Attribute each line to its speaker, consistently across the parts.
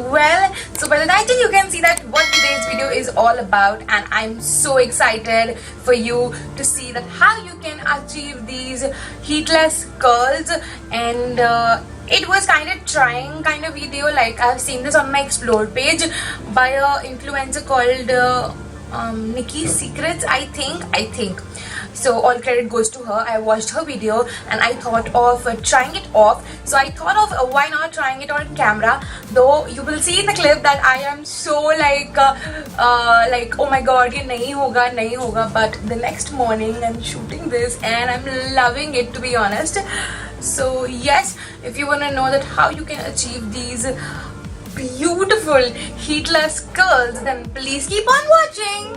Speaker 1: well. So by the title you can see that what today's video is all about, and I'm so excited for you to see that how you can achieve these heatless curls. And it was kind of trying kind of video. Like, I've seen this on my explore page by a influencer called Nikki's Secrets, I think. So all credit goes to her. I watched her video and I thought of trying it off. So I thought of why not trying it on camera. Though you will see in the clip that I am so like oh my god, ye nahi hoga. But the next morning I'm shooting this and I'm loving it, to be honest. So yes, if you want to know that how you can achieve these beautiful heatless curls, then please keep on watching.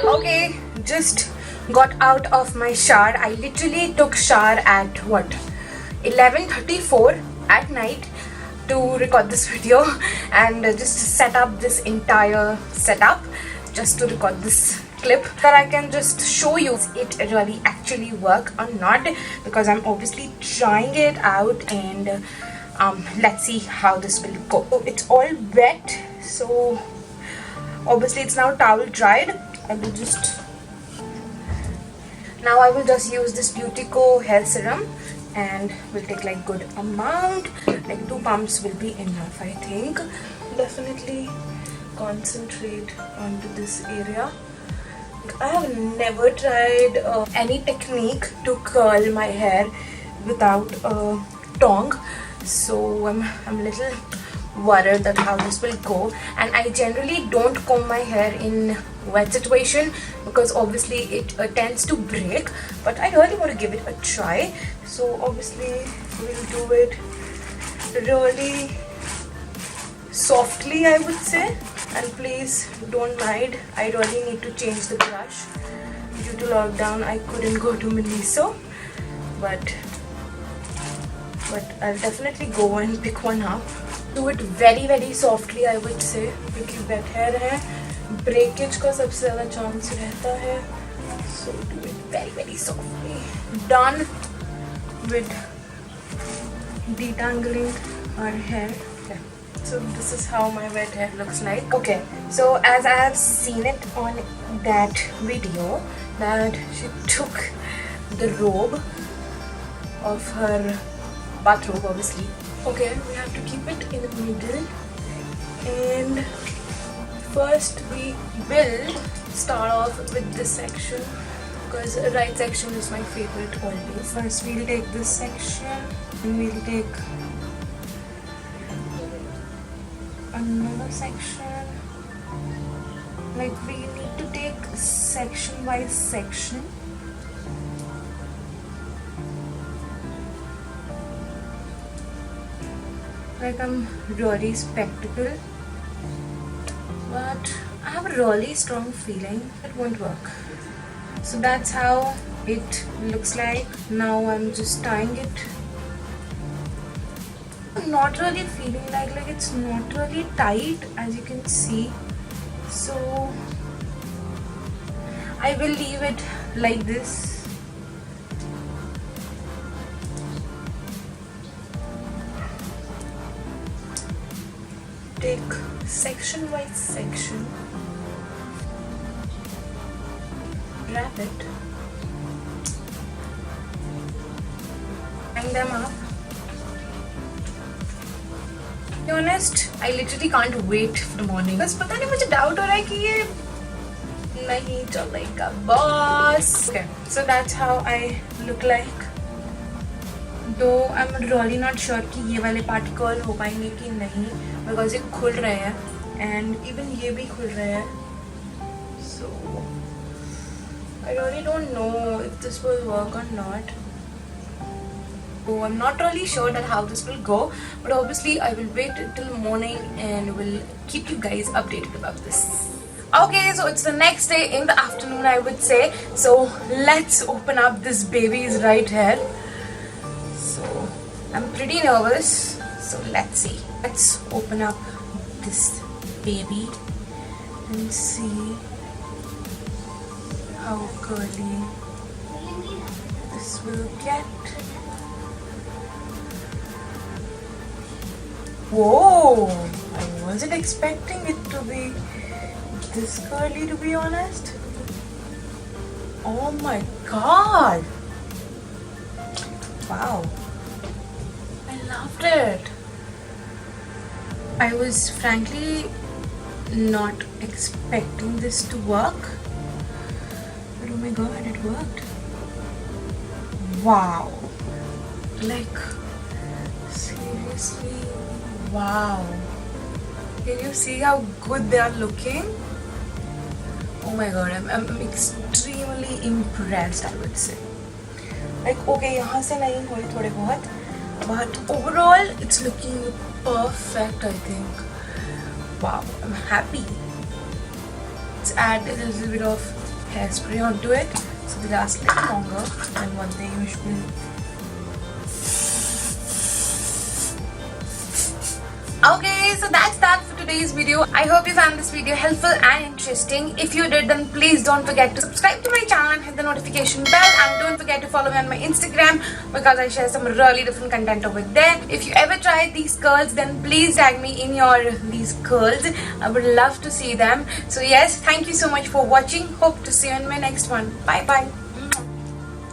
Speaker 1: Okay, just got out of my shower. I literally took shower at what, 11:34 at night to record this video, and just set up this entire setup just to record this clip that I can just show you it really actually work or not, because I'm obviously trying it out. And let's see how this will go. It's all wet, so obviously it's now towel dried. I will just use this Beautyco hair serum, and we'll take like good amount, like 2 pumps will be enough, I think. Definitely concentrate onto this area. I have never tried any technique to curl my hair without a tong, so I'm a little worried that how this will go. And I generally don't comb my hair in wet situation because obviously it tends to break, but I really want to give it a try. So obviously we'll do it really softly, I would say. And please don't mind, I really need to change the brush. Due to lockdown I couldn't go to Miniso, but I'll definitely go and pick one up. Do it very very softly, I would say, क्योंकि wet hair है, breakage का सबसे ज़्यादा chance रहता है. So do it very very softly. Done with detangling our hair. Okay. So this is how my wet hair looks like. Okay, so as I have seen it on that video, that she took the robe of her bathrobe, obviously. Okay, we have to keep it in the middle, and first we will start off with this section because the right section is my favorite always. First we'll take this section and we'll take another section. Like, we need to take section by section. Like, I'm really skeptical, but I have a really strong feeling it won't work. So that's how it looks like. Now I'm just tying it. I'm not really feeling like it's not really tight, as you can see. So I will leave it like this. Take section by section, wrap it, hang them up. To be honest, I literally can't wait for the morning. बस पता नहीं, मुझे doubt हो रहा है कि ये नहीं चलेगा boss. Okay, so that's how I look like. Though I'm really not sure कि ये वाले पार्ट कर्ल हो पाएंगे कि नहीं, because ये खुल रहे हैं and even ये भी खुल रहे हैं. So I really don't know if this will work or not. So I'm not really sure that how this will go, but obviously I will wait till morning and will keep you guys updated about this. Okay, so it's the next day in the afternoon, I would say. So let's open up this baby's right here. So I'm pretty nervous, so let's see. Let's open up this baby and see how curly this will get. Whoa! I wasn't expecting it to be this curly, to be honest. Oh my god! Wow! I loved it. I was frankly not expecting this to work, but oh my god, it worked. Wow! Like, seriously, wow! Can you see how good they are looking? Oh my god, I'm extremely impressed, I would say. Like, okay, यहाँ से नहीं हुए थोड़े बहुत, but overall it's looking perfect, I think. Wow, I'm happy. Let's add a little bit of hairspray onto it so they last a little longer than what they usually. Okay, so that's that for today's video. I hope you found this video helpful and interesting. If you did, then please don't forget to subscribe to my channel and hit the notification bell, and don't forget to follow me on my Instagram because I share some really different content over there. If you ever tried these curls, then please tag me in these curls. I would love to see them. So yes, thank you so much for watching. Hope to see you in my next one. Bye bye.